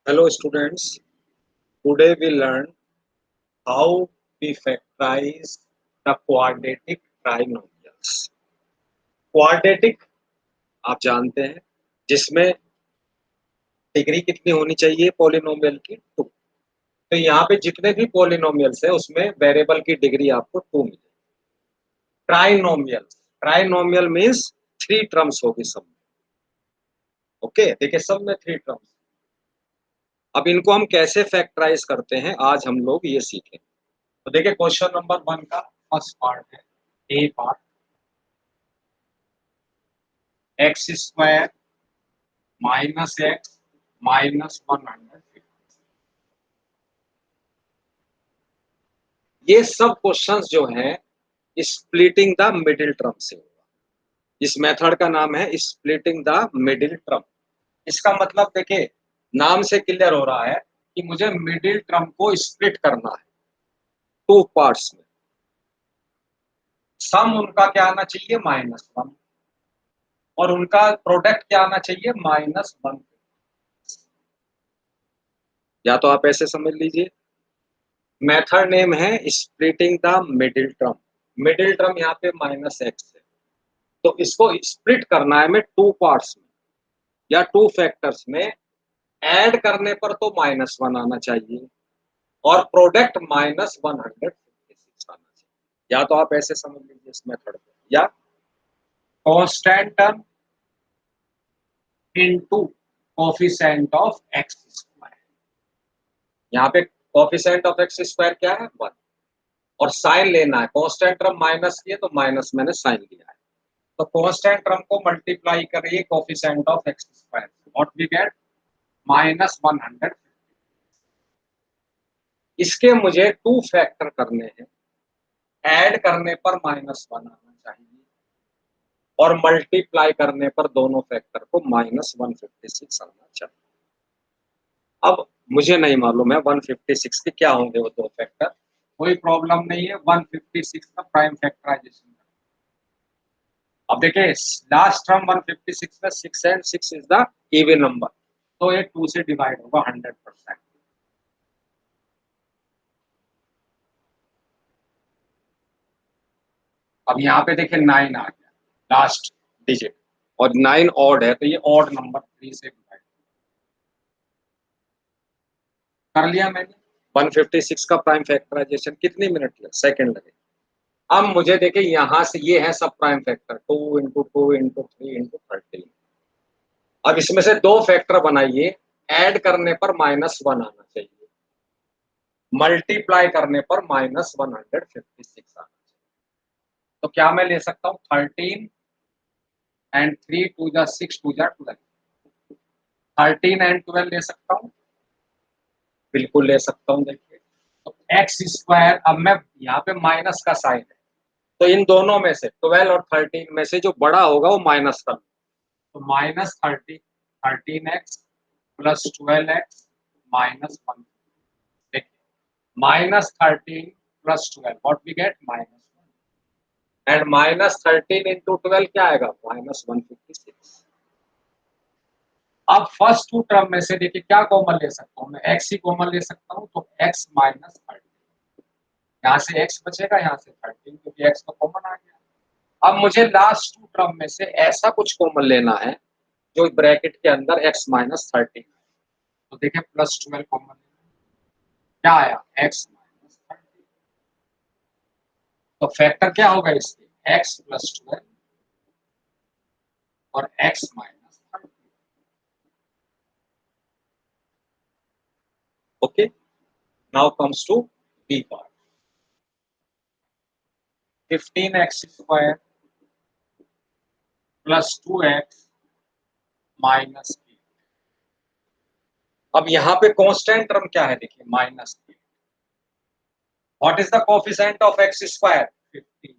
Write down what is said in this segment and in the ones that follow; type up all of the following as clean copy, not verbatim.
Hello students, today we learn how we factorize the quadratic trinomials. Quadratic आप जानते हैं जिसमें डिग्री कितनी होनी चाहिए पॉलिनोमियल की 2। तो यहाँ पे जितने भी पॉलिनोमियल्स है उसमें वेरिएबल की डिग्री आपको 2 मिलेगी। ट्राइनोमियल मीन्स 3 टर्म्स होगी सब में। ओके, देखिए सब में 3 टर्म्स। अब इनको हम कैसे फैक्टराइज करते हैं आज हम लोग ये सीखें। तो देखिए क्वेश्चन नंबर 1 का फर्स्ट पार्ट है A part, x square minus x minus 150। ये सब क्वेश्चंस जो हैं स्प्लिटिंग द मिडिल टर्म से होगा। इस मेथड का नाम है स्प्लिटिंग द मिडिल टर्म। इसका मतलब देखिए नाम से क्लियर हो रहा है कि मुझे मिडिल टर्म को स्प्लिट करना है 2 पार्ट्स में। सम उनका क्या आना चाहिए -1 और उनका प्रोडक्ट क्या आना चाहिए -1। या तो आप ऐसे समझ लीजिए, मेथड नेम है splitting the middle term. Middle term यहाँ पे -x है, तो इसको स्प्लिट करना है में 2 पार्ट्स में या 2 फैक्टर्स में। ऐड करने पर तो -1 आना चाहिए और प्रोडक्ट -156 आना चाहिए। या तो आप ऐसे समझ लीजिए इस मेथड को, या constant term into coefficient of x square. यहाँ पे कोफिशिएंट ऑफ एक्स स्क्वायर क्या है 1 और साइन लेना है। कांस्टेंट टर्म माइनस की है तो माइनस मैंने साइन लिया है, तो कांस्टेंट टर्म को मल्टीप्लाई करिए coefficient of x square, what we get -100। इसके मुझे 2 फैक्टर करने हैं। ऐड करने पर -1 आना चाहिए और मल्टीप्लाई करने पर दोनों फैक्टर को -156 आना चाहिए। अब मुझे नहीं मालूम है 156 के क्या होंगे वो 2 फैक्टर। कोई प्रॉब्लम नहीं है, 156 का प्राइम फैक्टराइजेशन। अब देखिए लास्ट टर्म 156 में 6 and 6 is the even number, तो ये 2 से डिवाइड होगा 100%। अब यहाँ पे देखिए 9 आ गया लास्ट डिजिट और 9 ऑड है, तो ये ऑड नंबर 3 से डिवाइड कर लिया मैंने। 156 का प्राइम फैक्टराइजेशन कितनी मिनट लगे, सेकंड लगे। अब मुझे देखिए यहाँ से ये है सब prime factor 2 into 2 into 3 into 13। अब इसमें से 2 फैक्टर बनाइए, ऐड करने पर -1 आना चाहिए, मल्टीप्लाई करने पर -156 आना चाहिए। तो क्या मैं ले सकता हूँ 13 एंड 3 2 जा 6 2 जा 12, 13 एंड 12 ले सकता हूँ, बिल्कुल ले सकता हूँ। देखिए तो एक्स स्क्वायर, अब मैं यहाँ पे माइनस का साइन है तो इन दोनों में से 12 और 13 में से जो बड़ा होगा वो माइनस कर, तो -13x प्लस 12x -1। देखिए -13 plus 12 what we get -1 and -13 into 12 क्या आएगा -156। अब फर्स्ट 2 टर्म में से देखिए क्या कॉमन ले सकता हूँ मैं, x ही कॉमन ले सकता हूँ, तो x -13, यहाँ से x बचेगा, यहाँ से 13 क्योंकि x तो कॉमन आ गया। अब मुझे लास्ट 2 टर्म में से ऐसा कुछ कॉमन लेना है जो ब्रैकेट के अंदर x -13, तो देखिए +12 कॉमन क्या आया x -13। तो फैक्टर क्या होगा इसके x +12 और x -13। Okay, now comes to b part. 15x square plus 2x -8। अब यहाँ पे कांस्टेंट टर्म क्या है देखिए -8। What is the coefficient of x square 15,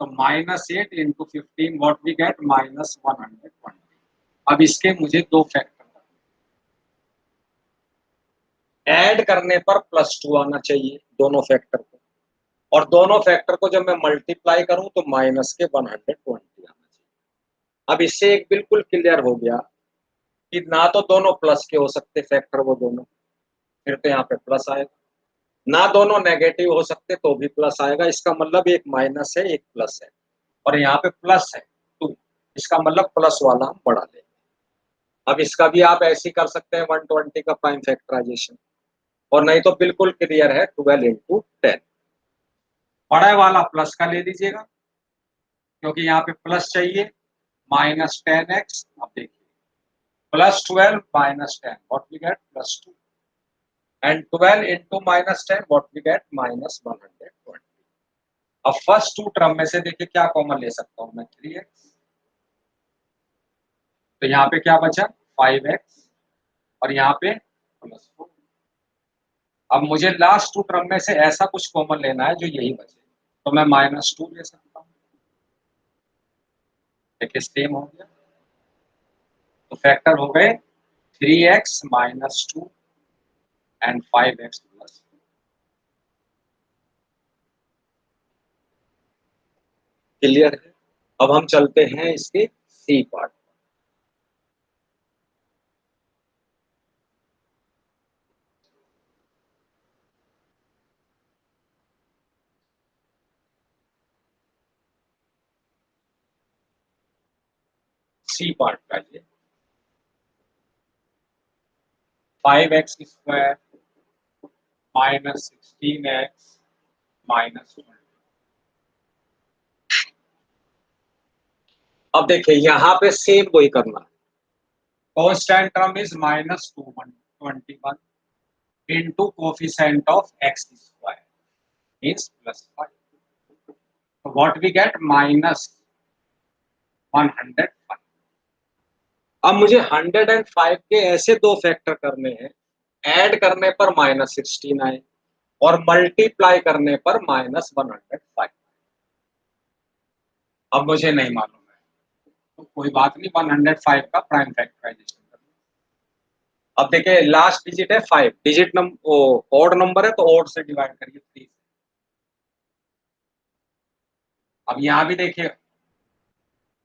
तो -8 इंटू 15 व्हाट वी गेट -120। अब इसके मुझे 2 फैक्टर ऐड करने पर +2 आना चाहिए दोनों फैक्टर को, और दोनों फैक्टर को जब मैं मल्टीप्लाई करूं तो -120 आना चाहिए। अब इससे एक बिल्कुल क्लियर हो गया कि ना तो दोनों प्लस के हो सकते फैक्टर वो दोनों, फिर तो यहाँ पे प्लस आएगा, ना दोनों नेगेटिव हो सकते तो भी प्लस आएगा। इसका मतलब एक माइनस है एक प्लस है, और यहाँ पे प्लस है 2, इसका मतलब प्लस वाला हम बढ़ा लेंगे। अब इसका भी आप ऐसे ही कर सकते हैं 120 का प्राइम फैक्टराइजेशन, और नहीं तो बिल्कुल क्लियर है 12 इंटू 10। बड़ा वाला प्लस का ले लीजिएगा क्योंकि यहाँ पे प्लस चाहिए, -10x। अब देखिए +12 -10 what we get +2, and 12 into -10 what we get -120। अब फर्स्ट टू टर्म में से देखिए क्या कॉमन ले सकता हूँ मैं, 3x, तो यहाँ पे क्या बचा 5x, और यहाँ पे +4। अब मुझे लास्ट टू टर्म में से ऐसा कुछ कॉमन लेना है जो यही बचे, तो मैं -2 ले सकता हूँ। देखिए सेम हो गया, तो फैक्टर हो गए 3x -2 एंड 5x +4। क्लियर है? अब हम चलते हैं इसके सी पार्ट। सी पार्ट का ये 5x² -16x -20। अब देखिए यहाँ पे सेम वही करना है, constant term is -221 into coefficient of x square means +5, so what we get -105। अब मुझे 105 के ऐसे दो फैक्टर करने हैं, ऐड करने पर -16 आए और मल्टीप्लाई करने पर -105। अब मुझे नहीं मालूम है तो कोई बात नहीं, 105 का प्राइम फैक्टराइजेशन कर लो। अब देखिए लास्ट डिजिट है 5, डिजिट नंबर ऑड नंबर है तो ऑड से डिवाइड करिए 3। अब यहाँ भी देखिए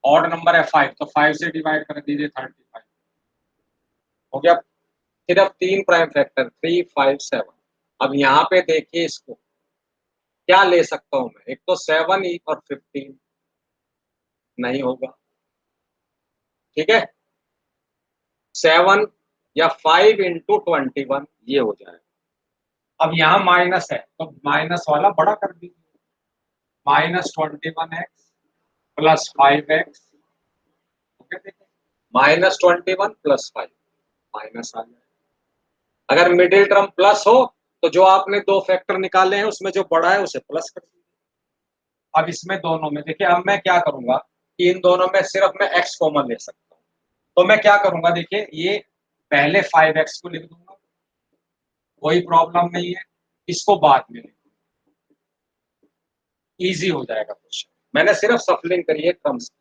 ऑड नंबर है 5, तो 5 से डिवाइड कर दीजिए 35 हो गया। सिर्फ 3 प्राइम फैक्टर 3, 5, 7। अब यहाँ पे देखिए इसको क्या ले सकता हूँ मैं, एक तो 7 और 15 नहीं होगा, ठीक है, 7 या 5 इंटू 21 ये हो जाएगा। अब यहाँ माइनस है तो माइनस वाला बड़ा कर दीजिए, -21x +5x, -21 +5 माइनस आ जाए। अगर मिडिल टर्म प्लस हो तो जो आपने दो फैक्टर निकाले हैं उसमें जो बड़ा है उसे प्लस कर दीजिए। अब इसमें दोनों में देखिए, अब मैं क्या करूंगा कि इन दोनों में सिर्फ मैं x कॉमन ले सकता हूँ, तो मैं क्या करूंगा देखिए, ये पहले 5x को लिख दूंगा, कोई प्रॉब्लम नहीं है, इसको बाद में लिख, इजी हो जाएगा क्वेश्चन। मैंने सिर्फ सफलिंग करी है टर्म्स,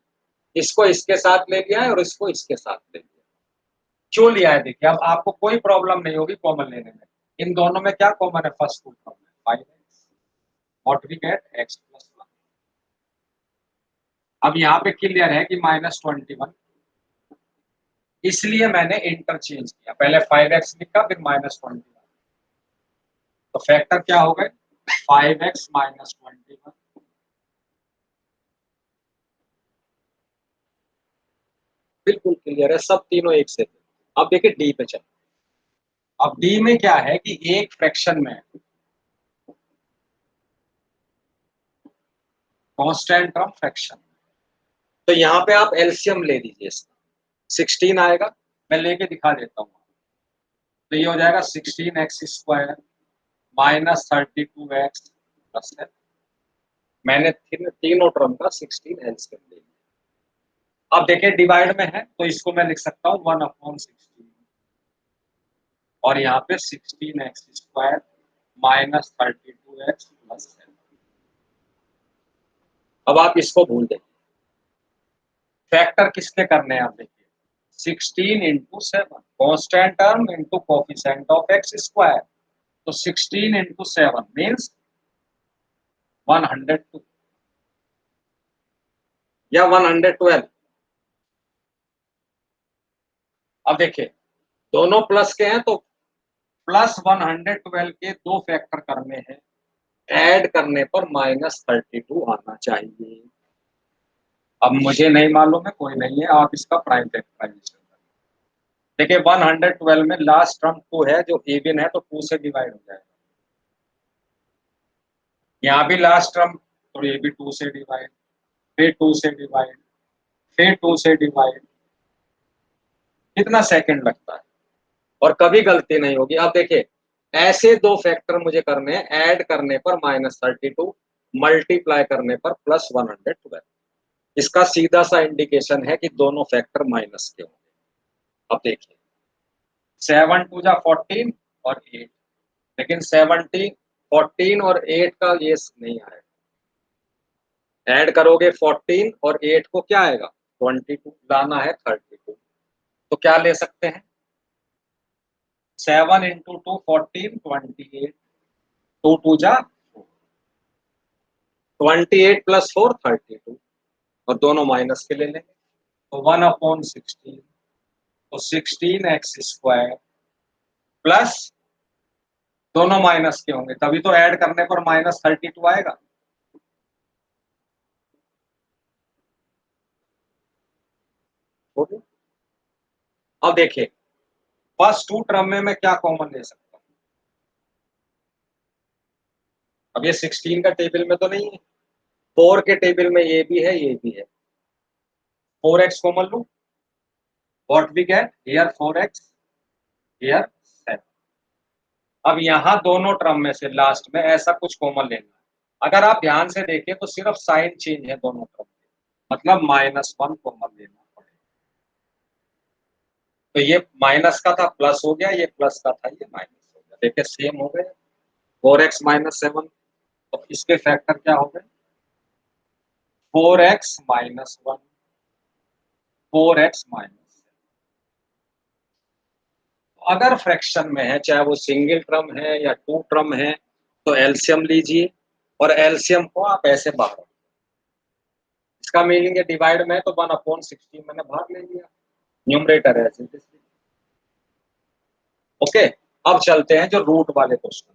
इसको इसके साथ ले लिया है और इसको इसके साथ ले लिया। क्यों लिया है देखिए, अब आपको कोई प्रॉब्लम नहीं होगी कॉमन लेने में। इन दोनों में क्या कॉमन है, फर्स्ट टू टर्म है 5x, what we gate x +1। अब यहाँ पे क्लियर है कि -21, इसलिए मैंने इंटरचेंज किया, पहले 5x लिखा फिर -21, तो फैक्टर क्या हो गए 5x -21। बिल्कुल क्लियर है, सब तीनों एक से थे। अब देखिए डी पे चलो। अब डी में क्या है कि एक फ्रैक्शन में कांस्टेंट टर्म फ्रैक्शन, तो यहाँ पे आप एलसीएम ले लीजिए इसका, 16 आएगा, मैं लेके दिखा देता हूँ। तो ये हो जाएगा 16x² -32x +7। मैंने तीनों टर्म का 16 एलसीएम ले लिया। अब देखिए डिवाइड में है तो इसको मैं लिख सकता हूँ 1/16, और यहाँ पे 16x² -32x +7। अब आप इसको भूल दें, फैक्टर किसके करने हैं आप देखिए, 16 into 7 constant term into coefficient of x², तो 16 इंटू 7 मीन्स 102 या 112। अब देखिए दोनों प्लस के हैं तो प्लस 112 के दो फैक्टर करने हैं, ऐड करने पर -32 आना चाहिए। अब मुझे नहीं मालूम है, कोई नहीं है, आप इसका प्राइम फैक्टराइजेशन देखिए। 112 में लास्ट टर्म 2 है, जो इवन है तो 2 से डिवाइड हो जाएगा। यहाँ भी लास्ट टर्म, तो ये भी 2 से डिवाइड, फिर 2 से डिवाइड, फिर 2 से डिवाइड। कितना सेकंड लगता है और कभी गलती नहीं होगी। अब देखिए ऐसे दो फैक्टर मुझे करने हैं, ऐड करने पर -32, मल्टीप्लाई करने पर +112। इसका सीधा सा इंडिकेशन है कि दोनों फैक्टर माइनस के होंगे। अब देखिए 7 2 जा 14 और 8, लेकिन 17 14 और 8 का ये नहीं आएगा। ऐड करोगे 14 और 8 को क्या आएगा 22, लाना है 32। तो क्या ले सकते हैं 7 इंटू 2 14 28, 2 2 जा 28 प्लस 4 32, और दोनों माइनस के ले लेंगे तो 1/16, तो 16x² प्लस दोनों माइनस के होंगे, तभी तो ऐड करने पर -32 आएगा। अब देखिए फर्स्ट टू टर्म में मैं क्या कॉमन ले सकता हूँ। अब ये 16 का टेबल में तो नहीं है, 4 के टेबल में ये भी है, ये भी है। 4x कॉमन लू, what we get here 4x, here 7। अब यहाँ दोनों टर्म में से लास्ट में ऐसा कुछ कॉमन लेना है। अगर आप ध्यान से देखें तो सिर्फ साइन चेंज है दोनों टर्म में, मतलब -1 कॉमन लेना पड़ेगा। तो ये माइनस का था प्लस हो गया, ये प्लस का था ये माइनस हो गया। देखिए सेम हो गए, 4x - 7। तो इसके फैक्टर क्या हो गए 4x - 1, 4x - 7। अगर फ्रैक्शन में है, चाहे वो सिंगल टर्म है या टू टर्म है, तो एलसीएम लीजिए, और एलसीएम को आप ऐसे बाहर, इसका मीनिंग है डिवाइड में तो 1/16 मैंने बाहर ले लिया, न्यूमरेटर है। ओके, अब चलते हैं जो रूट वाले क्वेश्चन।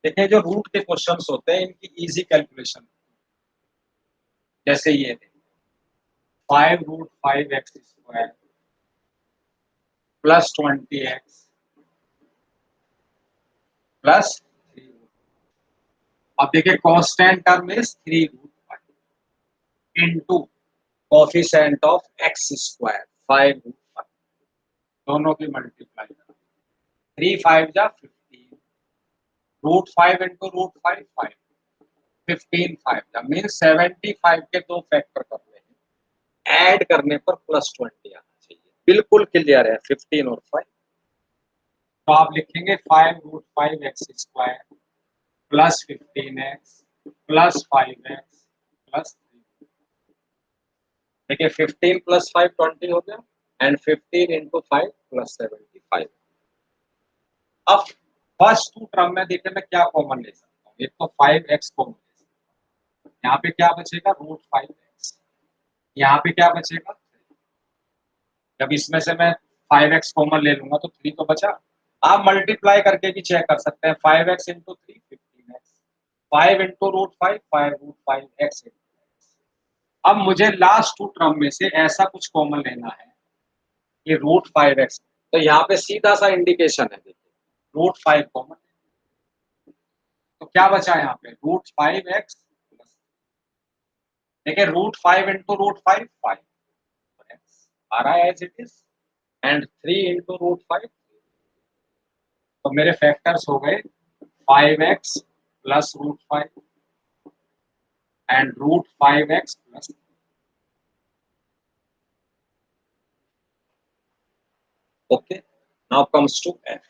देखिए जो रूट के क्वेश्चंस होते हैं इनकी इजी कैलकुलेशन, जैसे ये 5√5x² प्लस 20x प्लस 3। अब देखिए constant term is 3√5 into coefficient of x², 5√5, दोनों की मल्टीप्लाई करो, 3 5 जा 15, √5 इंटू √5 5, 15 5 जा मीन्स 75 के दो फैक्टर कर रहे हैं, ऐड करने पर +20 आना चाहिए। बिल्कुल क्लियर है 15 और 5। तो आप लिखेंगे 5√5x² plus 15x plus 5x plus 3। देखिए 15 प्लस 5 20 हो गया, एंड 15 इंटू 5 प्लस 75। अब फर्स्ट टू टर्म में देखिए मैं क्या कॉमन ले सकता हूँ, एक तो 5x कॉमन ले सकता हूँ, यहाँ पे क्या बचेगा √5x, यहाँ पे क्या बचेगा, जब इसमें से मैं 5x कॉमन ले लूंगा तो 3 तो बचा। आप मल्टीप्लाई करके भी चेक कर सकते हैं, 5x into 3 15x, 5 into √5 5√5x। अब मुझे लास्ट टू टर्म में से ऐसा कुछ कॉमन लेना है कि √5x, तो यहाँ पे सीधा सा इंडिकेशन है, देखिए √5 कॉमन, तो क्या बचा यहाँ पे √5x, देखिए √5 इंटू √5 5 आ रहा है as it is, and 3 into √5, तो मेरे फैक्टर्स हो गए 5x plus √5 and √5x plus. Okay, now comes to f,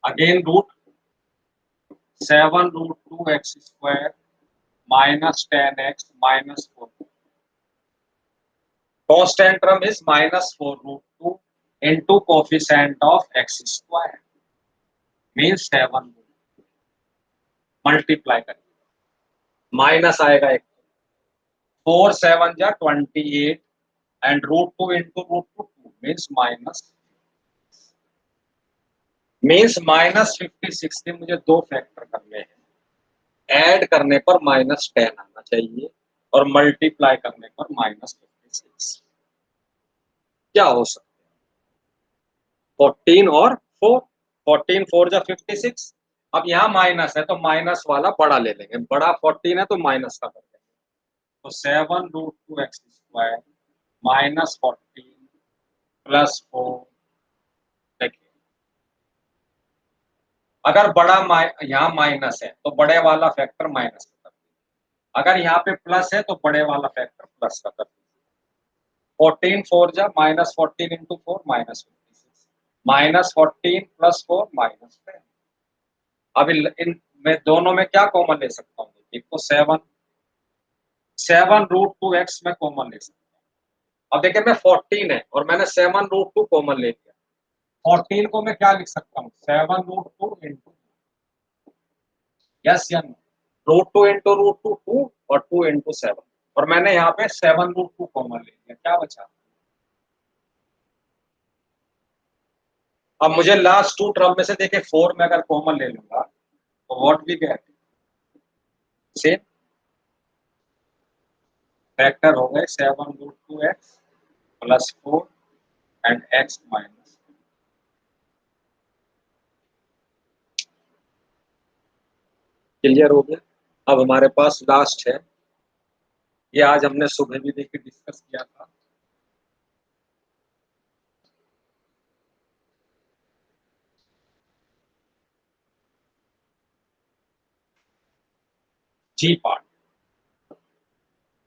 again √7√2x² minus 10x minus 4. Constant term is -4√2 into coefficient of x square. Means 7 multiply करिए, minus आएगा एक, 4 7 जा 28 and √2 into √2 2 means -56 के मुझे दो फैक्टर करने हैं, ऐड करने पर -10 आना चाहिए और मल्टीप्लाई करने पर -56। क्या हो सकता है? 14 और 4, 14 4 जा 56। अब यहाँ माइनस है तो माइनस वाला बड़ा ले लेंगे, बड़ा 14 है तो माइनस का कर देंगे, तो 7√2x² -14 +4। देखिए अगर बड़ा यहाँ माइनस है तो बड़े वाला फैक्टर माइनस का कर दीजिए, अगर यहाँ पे प्लस है तो बड़े वाला फैक्टर प्लस का कर दीजिए। 14 4 जा -14 इंटू 4 -56, -14 +4 -10। अब इन में दोनों में क्या कॉमन ले सकता हूँ? एक तो 7√2x में कॉमन ले सकता हूँ। अब देखिए मैं 14 है और मैंने 7√2 कॉमन ले लिया, 14 को मैं क्या लिख सकता हूँ? 7√2 इंटू, यस या नो? √2 इंटू √2 2 और 2 इंटू 7, और मैंने यहाँ पे 7√2 कॉमन ले लिया, क्या बचा? अब मुझे लास्ट टू टर्म में से देखिए 4 में अगर कॉमन ले लूंगा तो what we get? Same factor हो गए 7√2x +4 and x minus. Clear हो गया? अब हमारे पास लास्ट है, ये आज हमने सुबह भी देखिए डिस्कस किया था। G part,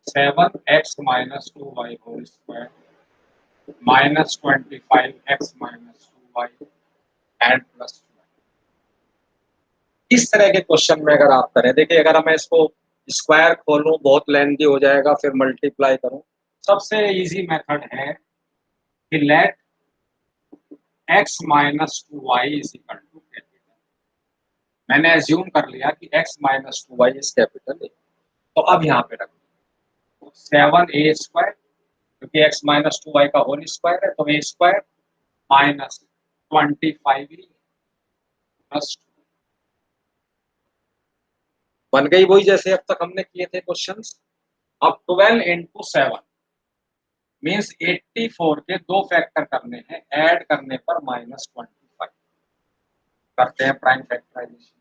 7x - 2y whole square -25x - 2y and plus. इस तरह के क्वेश्चन में अगर आप करें, देखिए अगर मैं इसको स्क्वायर खोलूं बहुत लेंथी हो जाएगा, फिर मल्टीप्लाई करूं, सबसे इजी मेथड है कि let x - 2y is equal to capital. मैंने एज्यूम कर लिया कि x - 2y is capital A, तो अब यहाँ पे रख 7a² क्योंकि x - 2y का होल स्क्वायर है तो a² -25 प्लस बन गई वही जैसे अब तक हमने किए थे क्वेश्चंस। अब 12 इंटू 7 मीन्स 84 के दो फैक्टर करने हैं, ऐड करने पर -25 करते हैं प्राइम फैक्टराइजेशन।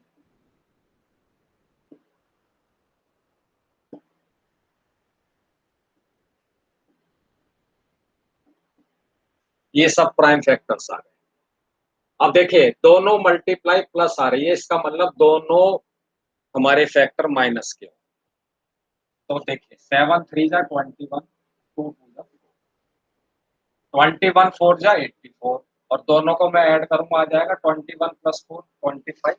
ये सब प्राइम फैक्टर्स आ गए। अब देखिए दोनों मल्टीप्लाई प्लस आ रही है, इसका मतलब दोनों हमारे फैक्टर माइनस के। तो देखिए 7 3 जा 21, 2 2 जा 21, 4 जा 84, और दोनों को मैं ऐड करूंगा आ जाएगा 21 + 4 25,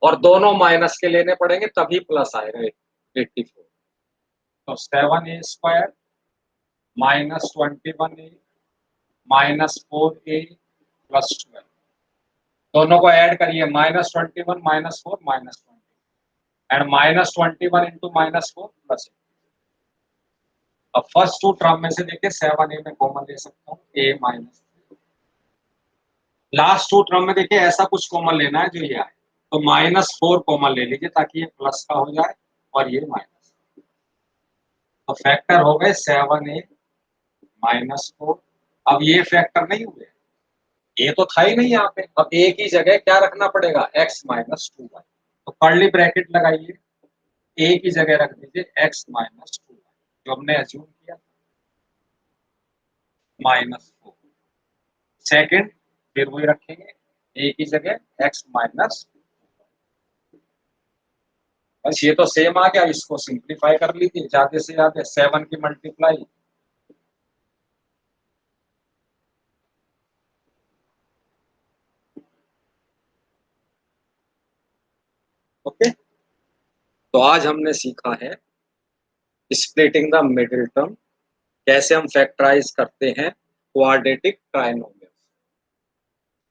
और दोनों माइनस के लेने पड़ेंगे तभी प्लस आएगा 84। तो 7a² -21a -4a + 12, दोनों को ऐड करिए -21 -4 -20 एंड -21 इंटू -4 +8। अब फर्स्ट टू टर्म में से देखिए 7a में कॉमन ले सकता हूँ, a minus. Last two term में देखिए ऐसा कुछ कॉमन लेना है जो ये आए, तो -4 कॉमन ले लीजिए ताकि ये प्लस का हो जाए और ये माइनस। तो फैक्टर हो गए 7a -4। अब ये फैक्टर नहीं हुए, ये तो था ही नहीं यहाँ पे, अब a की जगह क्या रखना पड़ेगा? x - 2y। तो कर्ली ब्रैकेट लगाइए, a की जगह रख दीजिए x - 2y जो हमने एज्यूम किया -4। सेकंड फिर वही रखेंगे, a की जगह x माइनस, बस ये तो सेम आ गया। इसको सिंप्लीफाई कर लीजिए, ज्यादा से ज्यादा 7 की मल्टीप्लाई, ओके। तो आज हमने सीखा है स्प्लिटिंग द मिडिल टर्म, कैसे हम फैक्टराइज करते हैं quadratic trinomial,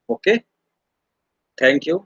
okay. Thank you.